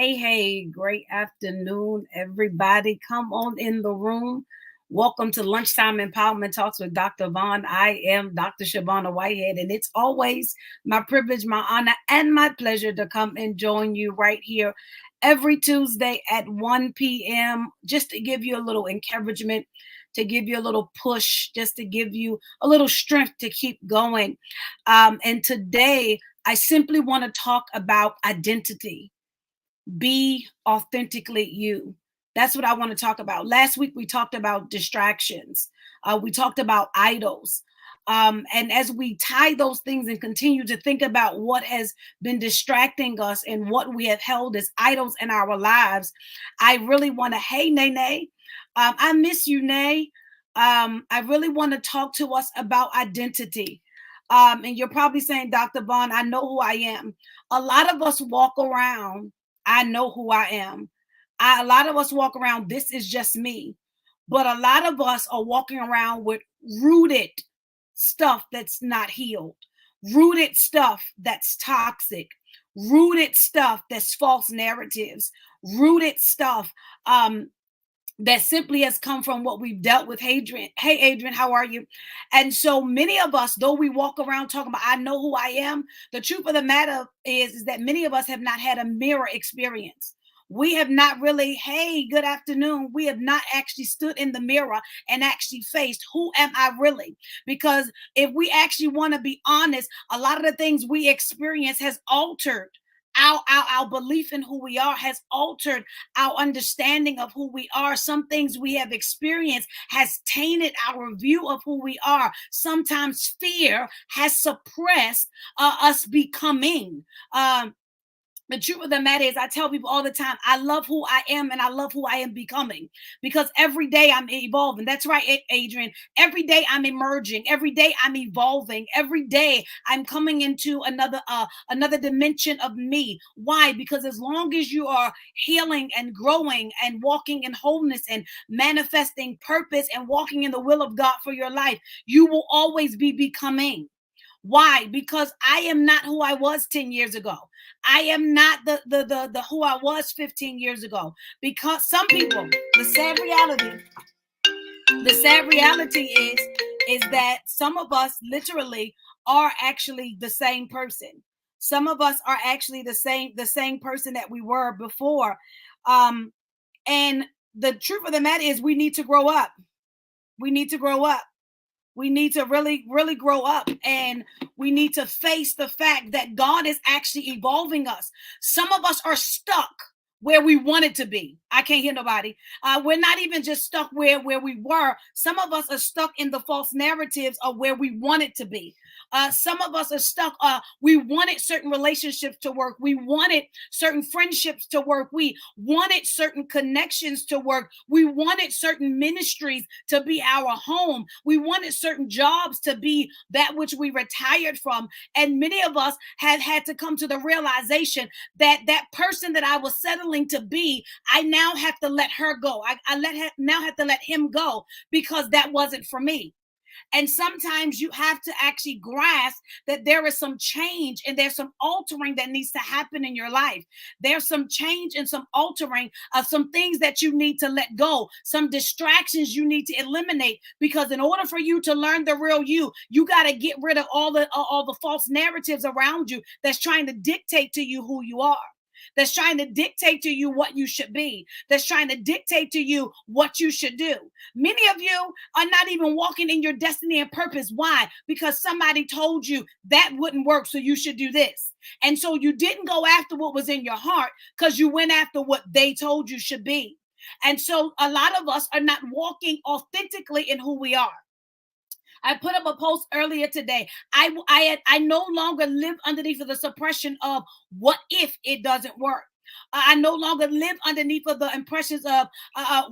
Hey, great afternoon, everybody. Come on in the room. Welcome to Lunchtime Empowerment Talks with Dr. Vaughn. I am Dr. Shabana Whitehead, and it's always my privilege, my honor, and my pleasure to come and join you right here every Tuesday at 1 p.m. just to give you a little encouragement, to give you a little push, just to give you a little strength to keep going. And today, I simply want to talk about identity. Be authentically you. That's what I want to talk about. Last week, we talked about distractions. We talked about idols. And as we tie those things and continue to think about what has been distracting us and what we have held as idols in our lives, I really want to, hey, Nene, I miss you, Nay. I really want to talk to us about identity. And you're probably saying, Dr. Vaughn, I know who I am. A lot of us walk around, I know who I am. A lot of us walk around, this is just me. But a lot of us are walking around with rooted stuff that's not healed, rooted stuff that's toxic, rooted stuff that's false narratives, rooted stuff that simply has come from what we've dealt with. Adrian, hey Adrian, how are you? And so many of us, though we walk around talking about I know who I am, the truth of the matter is that many of us have not had a mirror experience. We have not really, hey, good afternoon. We have not actually stood in the mirror and actually faced, who am I really? Because if we actually want to be honest, a lot of the things we experience has altered our belief in who we are, has altered our understanding of who we are. Some things we have experienced has tainted our view of who we are. Sometimes fear has suppressed us becoming. The truth of the matter is, I tell people all the time, I love who I am and I love who I am becoming, because every day I'm evolving. That's right, Adrian. Every day I'm emerging. Every day I'm evolving. Every day I'm coming into another dimension of me. Why? Because as long as you are healing and growing and walking in wholeness and manifesting purpose and walking in the will of God for your life, you will always be becoming. Why? Because I am not who I was 10 years ago. I am not the who I was 15 years ago. Because some people, the sad reality is that some of us literally are actually the same person. Some of us are actually the same person that we were before. And the truth of the matter is, we need to grow up. We need to grow up. We need to really, really grow up, and we need to face the fact that God is actually evolving us. Some of us are stuck where we wanted to be. I can't hear nobody. We're not even just stuck where we were. Some of us are stuck in the false narratives of where we wanted to be. Some of us are stuck. We wanted certain relationships to work. We wanted certain friendships to work. We wanted certain connections to work. We wanted certain ministries to be our home. We wanted certain jobs to be that which we retired from. And many of us have had to come to the realization that that person that I was settling to be, I now have to let her go. I now have to let him go, because that wasn't for me. And sometimes you have to actually grasp that there is some change and there's some altering that needs to happen in your life. There's some change and some altering of some things that you need to let go, some distractions you need to eliminate, because in order for you to learn the real you, you got to get rid of all the false narratives around you that's trying to dictate to you who you are, that's trying to dictate to you what you should be, that's trying to dictate to you what you should do. Many of you are not even walking in your destiny and purpose. Why? Because somebody told you that wouldn't work, so you should do this. And so you didn't go after what was in your heart, because you went after what they told you should be. And so a lot of us are not walking authentically in who we are. I put up a post earlier today. I no longer live underneath of the suppression of what if it doesn't work. I no longer live underneath of the impressions of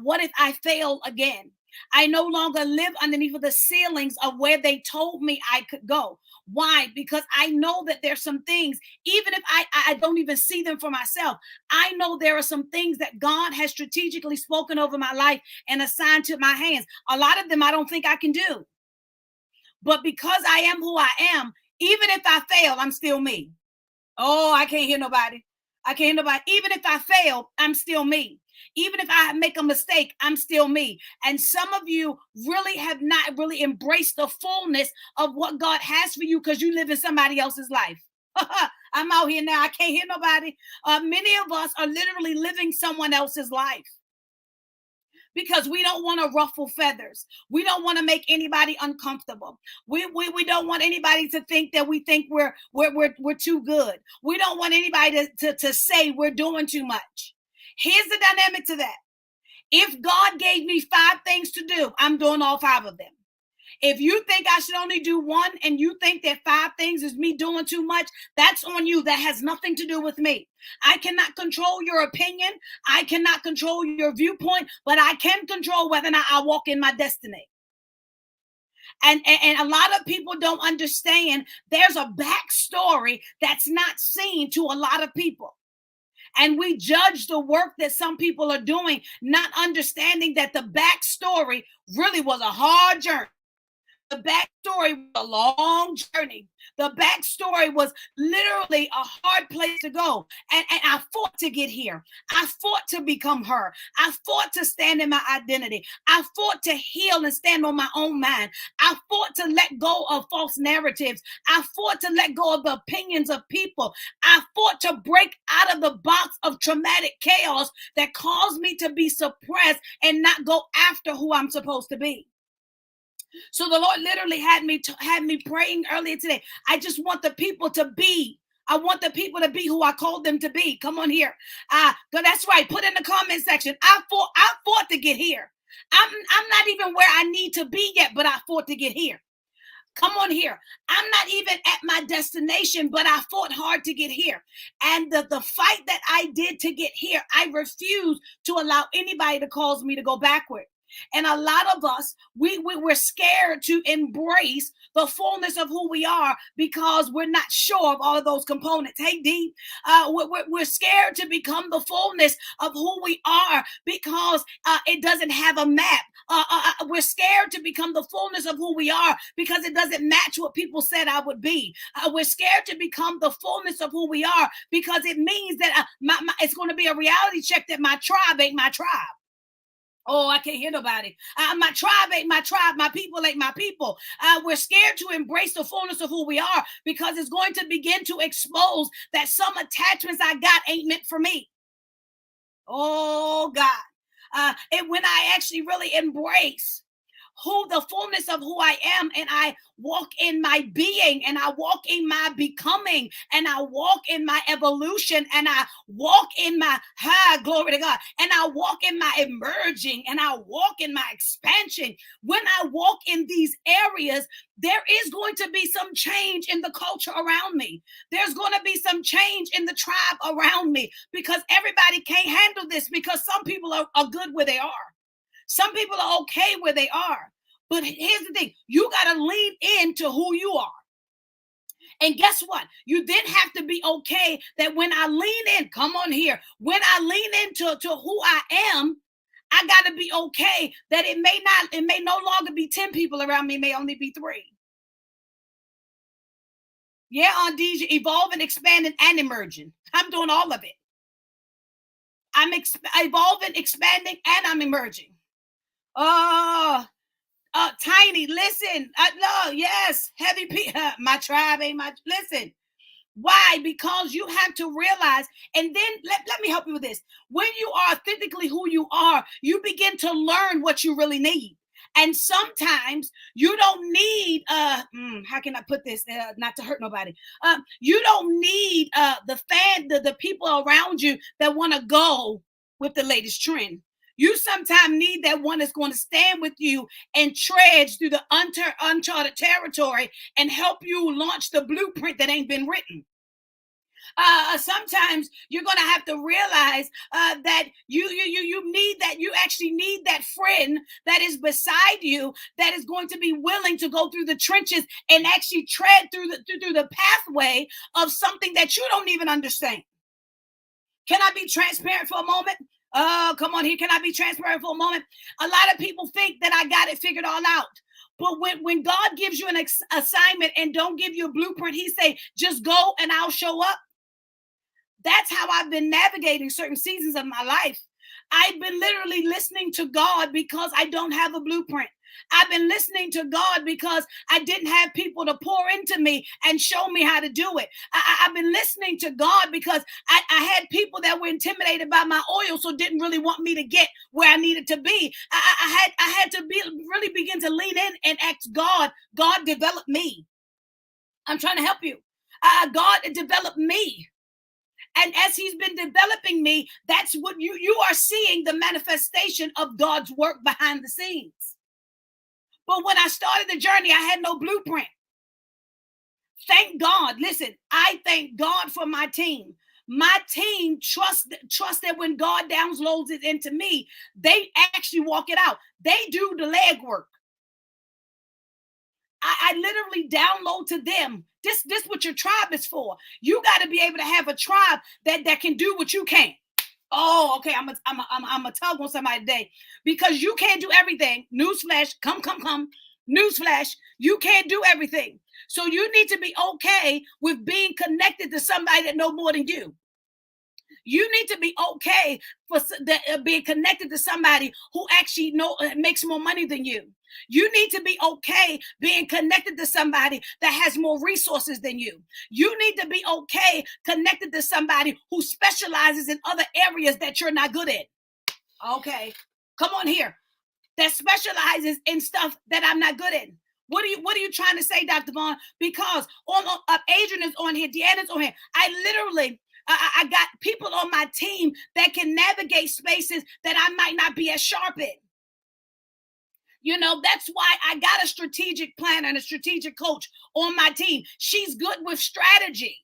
what if I fail again. I no longer live underneath of the ceilings of where they told me I could go. Why? Because I know that there's some things, even if I don't even see them for myself, I know there are some things that God has strategically spoken over my life and assigned to my hands. A lot of them I don't think I can do. But because I am who I am, even if I fail, I'm still me. Oh, I can't hear nobody. I can't nobody. Even if I fail, I'm still me. Even if I make a mistake, I'm still me. And some of you really have not really embraced the fullness of what God has for you because you live in somebody else's life. I'm out here now. I can't hear nobody. Many of us are literally living someone else's life because we don't want to ruffle feathers. We don't want to make anybody uncomfortable. We don't want anybody to think that we think we're too good. We don't want anybody to say we're doing too much. Here's the dynamic to that. If God gave me 5 things to do, I'm doing all 5 of them. If you think I should only do one and you think that 5 things is me doing too much, that's on you. That has nothing to do with me. I cannot control your opinion. I cannot control your viewpoint, but I can control whether or not I walk in my destiny. And a lot of people don't understand there's a backstory that's not seen to a lot of people. And we judge the work that some people are doing, not understanding that the backstory really was a hard journey. The backstory was a long journey. The backstory was literally a hard place to go. And I fought to get here. I fought to become her. I fought to stand in my identity. I fought to heal and stand on my own mind. I fought to let go of false narratives. I fought to let go of the opinions of people. I fought to break out of the box of traumatic chaos that caused me to be suppressed and not go after who I'm supposed to be. So the Lord literally had me praying earlier today. I just want the people to be. I want the people to be who I called them to be. Come on here. That's right. Put in the comment section. I fought to get here. I'm not even where I need to be yet, but I fought to get here. Come on here. I'm not even at my destination, but I fought hard to get here. And the fight that I did to get here, I refuse to allow anybody to cause me to go backward. And a lot of us, we're scared to embrace the fullness of who we are because we're not sure of all of those components. Hey, D, we're scared to become the fullness of who we are because it doesn't have a map. We're scared to become the fullness of who we are because it doesn't match what people said I would be. We're scared to become the fullness of who we are because it means that it's going to be a reality check that my tribe ain't my tribe. Oh, I can't hear nobody. My tribe ain't my tribe. My people ain't my people. We're scared to embrace the fullness of who we are because it's going to begin to expose that some attachments I got ain't meant for me. Oh, God. And when I actually really embrace who the fullness of who I am, and I walk in my being, and I walk in my becoming, and I walk in my evolution, and I walk in my glory to God, and I walk in my emerging, and I walk in my expansion. When I walk in these areas, there is going to be some change in the culture around me. There's going to be some change in the tribe around me because everybody can't handle this because some people are good where they are. Some people are okay where they are. But here's the thing. You got to lean into who you are. And guess what? You then have to be okay that when I lean in, come on here, when I lean into who I am, I got to be okay that it may no longer be 10 people around me, it may only be 3. Yeah, on DJ, evolving, expanding, and emerging. I'm doing all of it. I'm evolving, expanding, and I'm emerging. Tiny, listen. No, yes, heavy P. My tribe ain't my. Listen, why? Because you have to realize, and then let me help you with this. When you are authentically who you are, you begin to learn what you really need. And sometimes you don't need. How can I put this? Not to hurt nobody. You don't need the people around you that want to go with the latest trend. You sometimes need that one that's going to stand with you and tread through the uncharted territory and help you launch the blueprint that ain't been written. Sometimes you're going to have to realize that you need that. You actually need that friend that is beside you that is going to be willing to go through the trenches and actually tread through the pathway of something that you don't even understand. Can I be transparent for a moment? Oh, come on here. Can I be transparent for a moment? A lot of people think that I got it figured all out. But when God gives you an assignment and don't give you a blueprint, he say, just go and I'll show up. That's how I've been navigating certain seasons of my life. I've been literally listening to God because I don't have a blueprint. I've been listening to God because I didn't have people to pour into me and show me how to do it. Have been listening to God because I had people that were intimidated by my oil, so didn't really want me to get where I needed to be. I had to really begin to lean in and ask God, God, develop me. I'm trying to help you. God, develop me. And as he's been developing me, that's what you are seeing, the manifestation of God's work behind the scenes. But when I started the journey, I had no blueprint. Thank God. Listen, I thank God for my team. My team trusts that when God downloads it into me, they actually walk it out. They do the legwork. I literally download to them. This what your tribe is for. You got to be able to have a tribe that can do what you can. Oh, okay. I'm a tug on somebody today because you can't do everything. Newsflash, come. Newsflash, you can't do everything. So you need to be okay with being connected to somebody that know more than you. You need to be okay for being connected to somebody who actually makes more money than you. You need to be okay being connected to somebody that has more resources than you. You need to be okay connected to somebody who specializes in other areas that you're not good at. Okay, come on here. That specializes in stuff that I'm not good at. What are you trying to say, Dr. Vaughn? Because Adrian is on here, Deanna's on here. I got people on my team that can navigate spaces that I might not be as sharp in. That's why I got a strategic planner and a strategic coach on my team. She's good with strategy.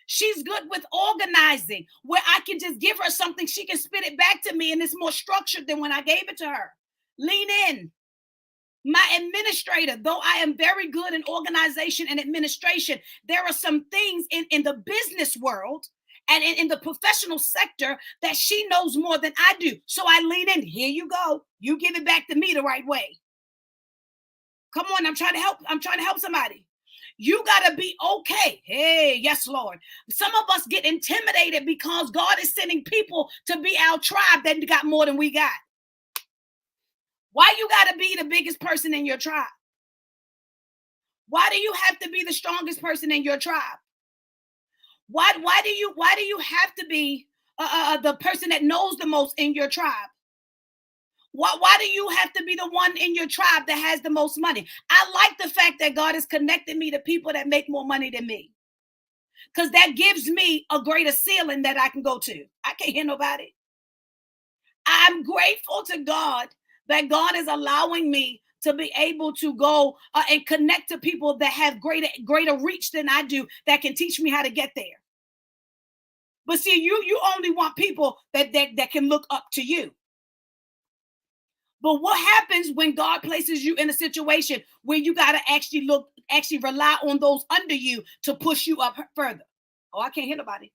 She's good with organizing, where I can just give her something, she can spit it back to me, and it's more structured than when I gave it to her. Lean in. My administrator, though I am very good in organization and administration, there are some things in the business world and in the professional sector that she knows more than I do. So I lean in. Here you go. You give it back to me the right way. Come on, I'm trying to help. I'm trying to help somebody. You got to be okay. Hey, yes, Lord. Some of us get intimidated because God is sending people to be our tribe that got more than we got. Why you got to be the biggest person in your tribe? Why do you have to be the strongest person in your tribe? Why do you have to be the person that knows the most in your tribe? Why do you have to be the one in your tribe that has the most money? I like the fact that God has connected me to people that make more money than me, because that gives me a greater ceiling that I can go to. I can't hear nobody. I'm grateful to God that God is allowing me to be able to go and connect to people that have greater reach than I do, that can teach me how to get there. But see, you only want people that can look up to you. But what happens when God places you in a situation where you got to actually rely on those under you to push you up further? Oh, I can't hear nobody.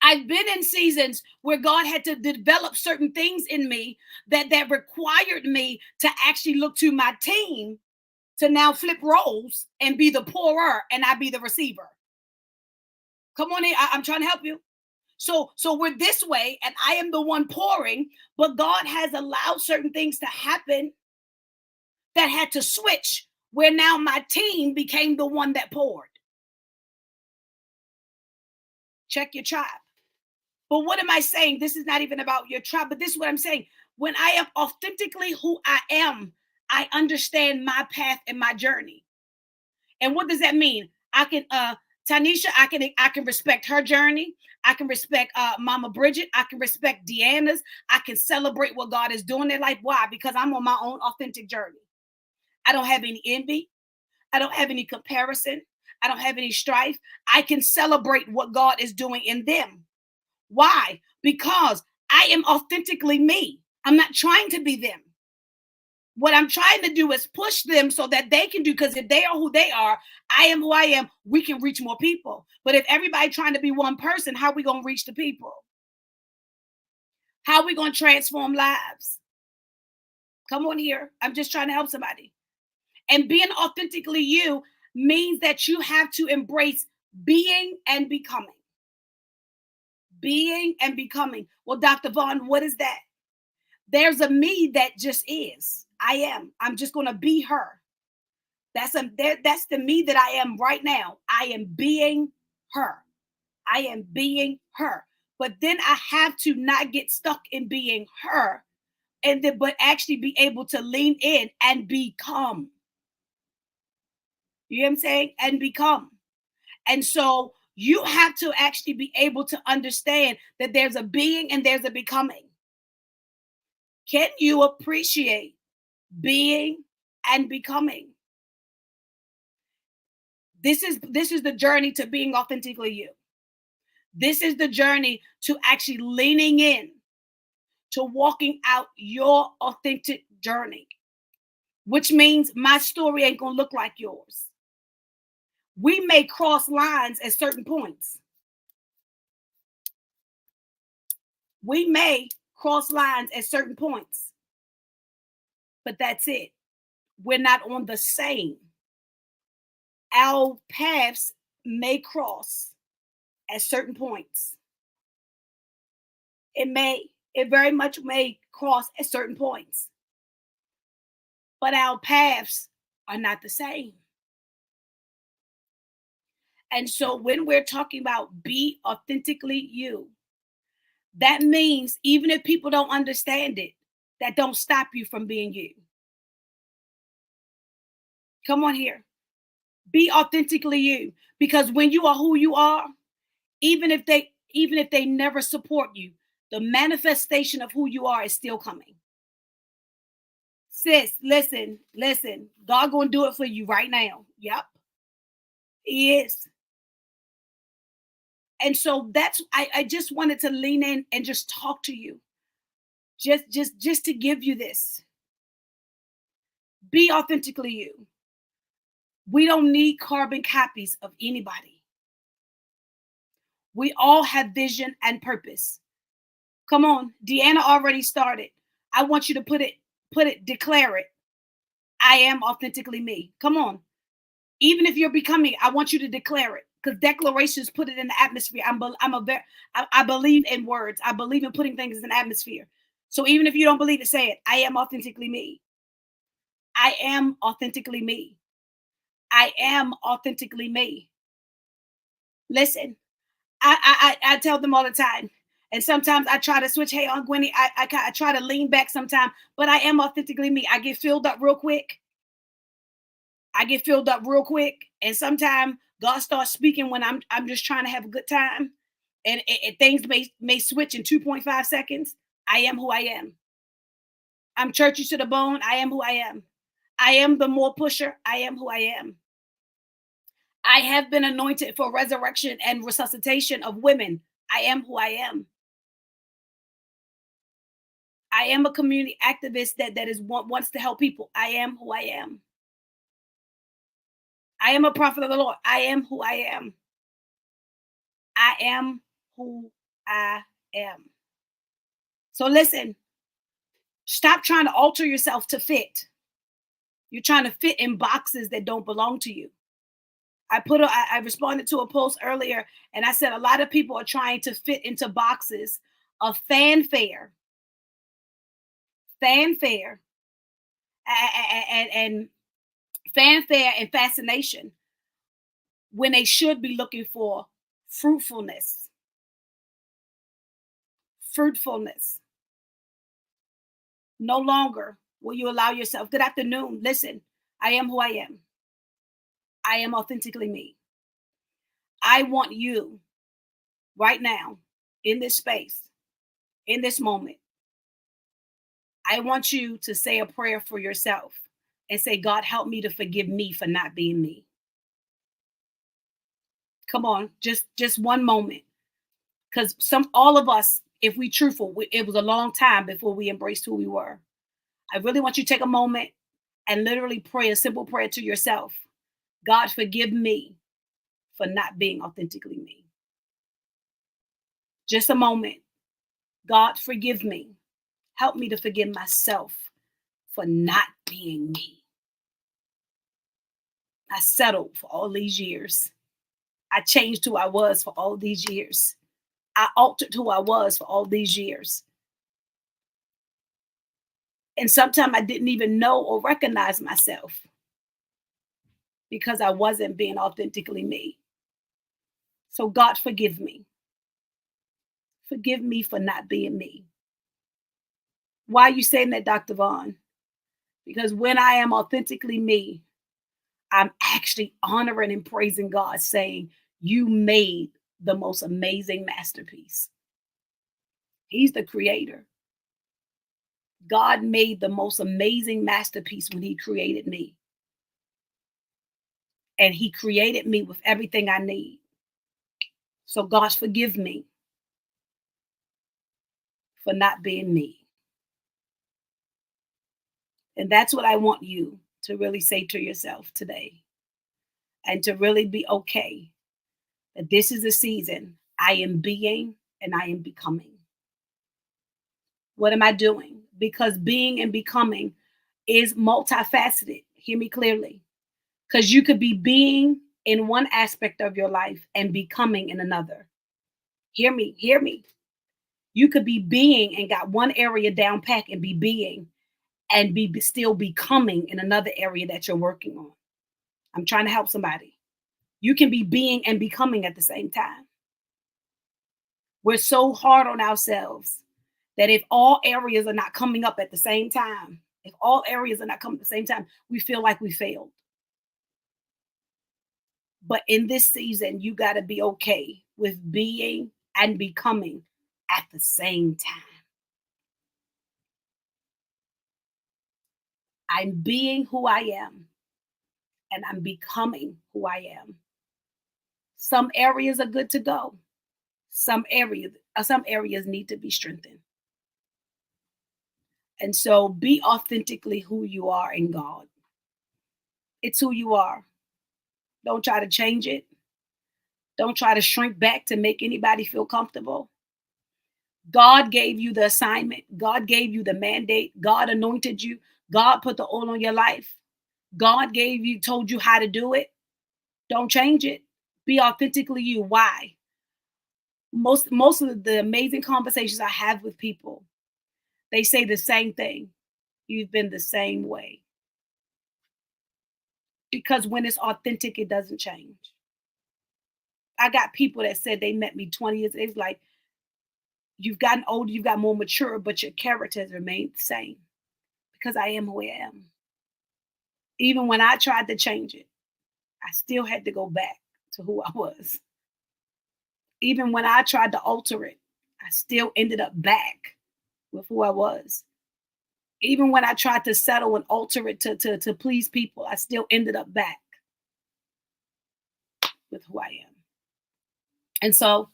I've been in seasons where God had to develop certain things in me that required me to actually look to my team to now flip roles and be the pourer and I be the receiver. Come on in. I'm trying to help you. So we're this way, and I am the one pouring, but God has allowed certain things to happen that had to switch, where now my team became the one that poured. Check your tribe. But what am I saying? This is not even about your tribe, but this is what I'm saying. When I am authentically who I am, I understand my path and my journey. And what does that mean? I can Tanisha, I can respect her journey. I can respect Mama Bridget. I can respect Deanna's. I can celebrate what God is doing in their life. Why? Because I'm on my own authentic journey. I don't have any envy. I don't have any comparison. I don't have any strife. I can celebrate what God is doing in them. Why? Because I am authentically me. I'm not trying to be them. What I'm trying to do is push them so that they can do, because if they are who they are, I am who I am, we can reach more people. But if everybody trying to be one person, how are we going to reach the people? How are we going to transform lives? Come on here. I'm just trying to help somebody. And being authentically you means that you have to embrace Being and becoming. Being and becoming. Well, Dr. Vaughn, what is that? There's a me that just is. I am. I'm just going to be her. That's the me that I am right now. I am being her. I am being her. But then I have to not get stuck in being her, and then but actually be able to lean in and become. You know what I'm saying? And become. And so you have to actually be able to understand that there's a being and there's a becoming. Can you appreciate being and becoming? This is the journey to being authentically you. This is the journey to actually leaning in to walking out your authentic journey, which means my story ain't gonna look like yours. We may cross lines at certain points. We may cross lines at certain points, but that's it. We're not on the same. Our paths may cross at certain points. It very much may cross at certain points, but our paths are not the same. And so when we're talking about be authentically you, that means even if people don't understand it, that don't stop you from being you. Come on here. Be authentically you, because when you are who you are, even if they never support you, the manifestation of who you are is still coming. Sis, listen. God gonna do it for you right now. Yep, He is. And so I just wanted to lean in and just talk to you, just to give you this. Be authentically you. We don't need carbon copies of anybody. We all have vision and purpose. Come on, Deanna already started. I want you to declare it. I am authentically me. Come on. Even if you're becoming, I want you to declare it, because declarations put it in the atmosphere. I believe in words. I believe in putting things in the atmosphere. So even if you don't believe it, say it. I am authentically me. I am authentically me. I am authentically me. Listen, I tell them all the time. And sometimes I try to switch. Hey, Aunt Gwenny, I try to lean back sometimes, but I am authentically me. I get filled up real quick. And sometimes God starts speaking when I'm just trying to have a good time, and things may switch in 2.5 seconds. I am who I am. I'm churchy to the bone. I am who I am. I am the more pusher. I am who I am. I have been anointed for resurrection and resuscitation of women. I am who I am. I am a community activist that wants to help people. I am who I am. I am a prophet of the Lord. I am who I am. I am who I am. So listen, stop trying to alter yourself to fit. You're trying to fit in boxes that don't belong to you. I responded to a post earlier, and I said a lot of people are trying to fit into boxes of fanfare, fanfare, and fanfare and fascination, when they should be looking for fruitfulness. Fruitfulness. No longer will you allow yourself. Good afternoon. Listen, I am who I am. I am authentically me. I want you right now, in this space, in this moment, I want you to say a prayer for yourself and say, God, help me to forgive me for not being me. Come on, just one moment. Because all of us, if we truthful, it was a long time before we embraced who we were. I really want you to take a moment and literally pray a simple prayer to yourself. God, forgive me for not being authentically me. Just a moment. God, forgive me. Help me to forgive myself for not being me. I settled for all these years. I changed who I was for all these years. I altered who I was for all these years. And sometimes I didn't even know or recognize myself because I wasn't being authentically me. So, God, forgive me. Forgive me for not being me. Why are you saying that, Dr. Vaughn? Because when I am authentically me, I'm actually honoring and praising God, saying, you made the most amazing masterpiece. He's the creator. God made the most amazing masterpiece when he created me. And he created me with everything I need. So God, forgive me for not being me. And that's what I want you to really say to yourself today. And to really be okay that this is a season I am being and I am becoming. What am I doing? Because being and becoming is multifaceted. Hear me clearly. Because you could be being in one aspect of your life and becoming in another. Hear me, hear me. You could be being and got one area down pat and be being and be still becoming in another area that you're working on. I'm trying to help somebody. You can be being and becoming at the same time. We're so hard on ourselves that if all areas are not coming up at the same time, if all areas are not coming at the same time, we feel like we failed. But in this season, you got to be okay with being and becoming at the same time. I'm being who I am and I'm becoming who I am. Some areas are good to go. Some areas need to be strengthened. And so be authentically who you are in God. It's who you are. Don't try to change it. Don't try to shrink back to make anybody feel comfortable. God gave you the assignment. God gave you the mandate. God anointed you. God put the oil on your life. God told you how to do it. Don't change it. Be authentically you. Why? Most of the amazing conversations I have with people, they say the same thing. You've been the same way. Because when it's authentic, it doesn't change. I got people that said they met me 20 years. It's like, you've gotten older, you've got more mature, but your character has remained the same because I am who I am. Even when I tried to change it, I still had to go back to who I was. Even when I tried to alter it, I still ended up back with who I was. Even when I tried to settle and alter it to please people, I still ended up back with who I am. And so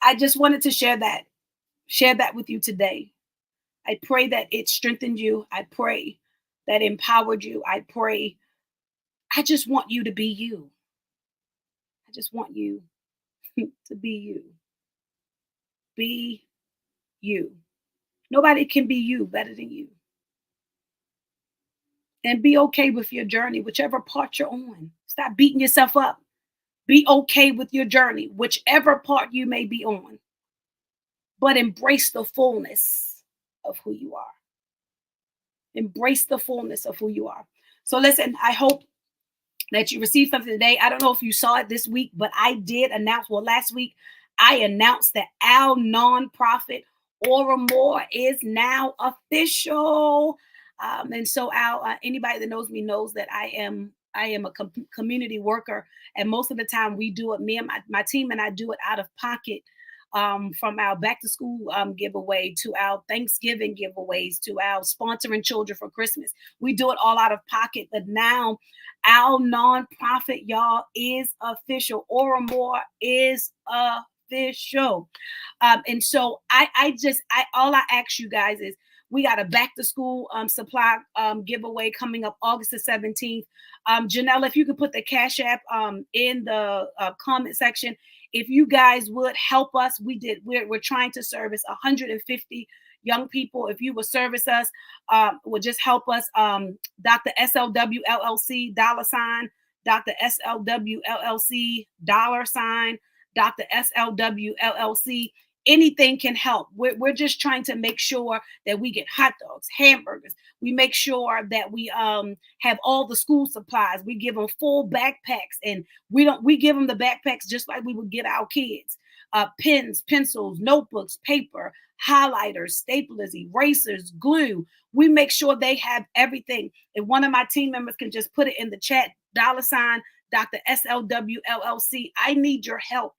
I just wanted to share that with you today. I pray that it strengthened you. I pray that empowered you. I just want you to be you. I just want you to be you. Be you. Nobody can be you better than you. And be okay with your journey, whichever part you're on. Stop beating yourself up. Be okay with your journey, whichever part you may be on. But embrace the fullness of who you are. Embrace the fullness of who you are. So listen, I hope that you received something today. I don't know if you saw it this week, but I did announce, last week, I announced that our nonprofit Aura More is now official. And so anybody that knows me knows that I am a community worker. And most of the time we do it, me and my team and I do it out of pocket. From our back to school giveaway to our Thanksgiving giveaways to our sponsoring children for Christmas. We do it all out of pocket. But now our nonprofit, y'all, is official. Aura More is official. And so all I ask you guys is, we got a back to school supply giveaway coming up August the 17th. Janelle, if you could put the Cash App in the comment section, if you guys would help us, we're trying to service 150 young people. If you would service us, would just help us. Dr. SLW LLC $, Dr. SLW LLC, $ Dr. SLW LLC. Anything can help. We're just trying to make sure that we get hot dogs, hamburgers. We make sure that we have all the school supplies. We give them full backpacks, and we give them the backpacks just like we would get our kids. Pens, pencils, notebooks, paper, highlighters, staplers, erasers, glue. We make sure they have everything. If one of my team members can just put it in the chat, $ Dr. SLW LLC. I need your help.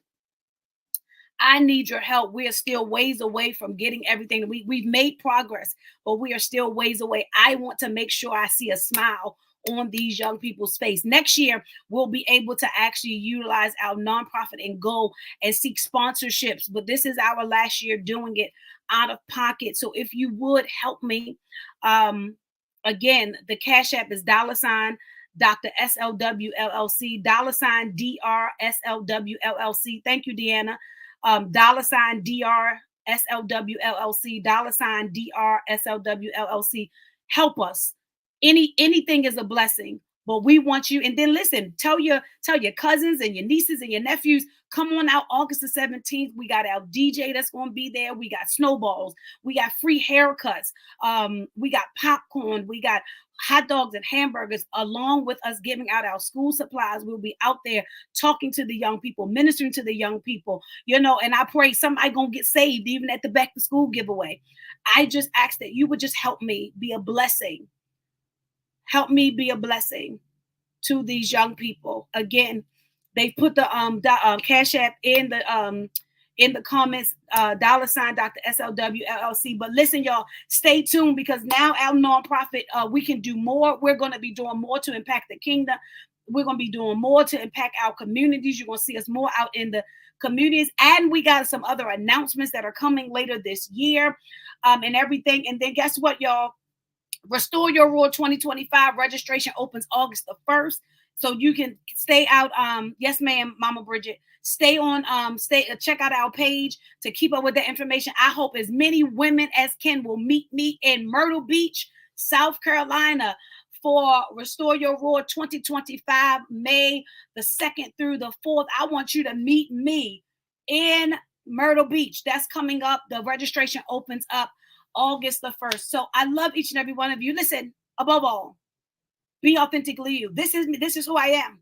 I need your help. We are still ways away from getting everything. We've made progress, but we are still ways away. I want to make sure I see a smile on these young people's face. Next year, we'll be able to actually utilize our nonprofit and go and seek sponsorships. But this is our last year doing it out of pocket. So if you would help me, again, the Cash App is $ Dr. SLW LLC, $ DR SLW LLC. Thank you, Deanna. $ DR SLW LLC, $ DR SLW LLC. Help us. Anything is a blessing, but we want you. And then listen, tell your cousins and your nieces and your nephews, come on out August the 17th. We got our DJ that's going to be there. We got snowballs. We got free haircuts. We got popcorn. We got hot dogs and hamburgers, along with us giving out our school supplies. We'll be out there talking to the young people, ministering to the young people, and I pray somebody gonna get saved even at the back to school giveaway. I just ask that you would just help me be a blessing. Help me be a blessing to these young people. Again, they put the Cash App in the comments, $ Dr. SLW LLC. But listen, y'all, stay tuned, because now our nonprofit, we can do more. We're going to be doing more to impact the kingdom. We're going to be doing more to impact our communities. You're going to see us more out in the communities. And we got some other announcements that are coming later this year, and everything. And then guess what, y'all? Restore Your Roar 2025 registration opens August the 1st. So you can stay out. Yes, ma'am, Mama Bridget. Stay on, check out our page to keep up with the information. I hope as many women as can will meet me in Myrtle Beach, South Carolina, for Restore Your Roar 2025, May the 2nd through the 4th. I want you to meet me in Myrtle Beach. That's coming up. The registration opens up August the 1st. So I love each and every one of you. Listen, above all, be authentically you. This is who I am.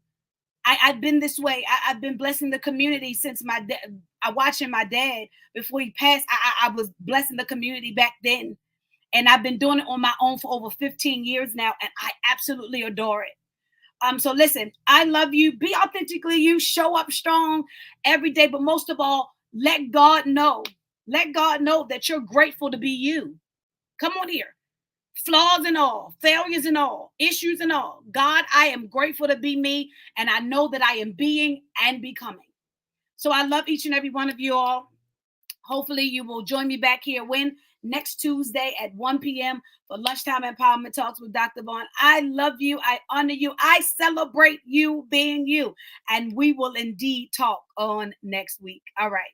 I've been this way. I've been blessing the community since my dad. I watching my dad before he passed. I was blessing the community back then. And I've been doing it on my own for over 15 years now. And I absolutely adore it. So listen, I love you. Be authentically you. Show up strong every day. But most of all, let God know. Let God know that you're grateful to be you. Come on here. Flaws and all, failures and all, issues and all. God, I am grateful to be me, and I know that I am being and becoming. So I love each and every one of you all. Hopefully you will join me back here next Tuesday at 1 p.m. for Lunchtime Empowerment Talks with Dr. Vaughn. I love you. I honor you. I celebrate you being you. And we will indeed talk on next week. All right.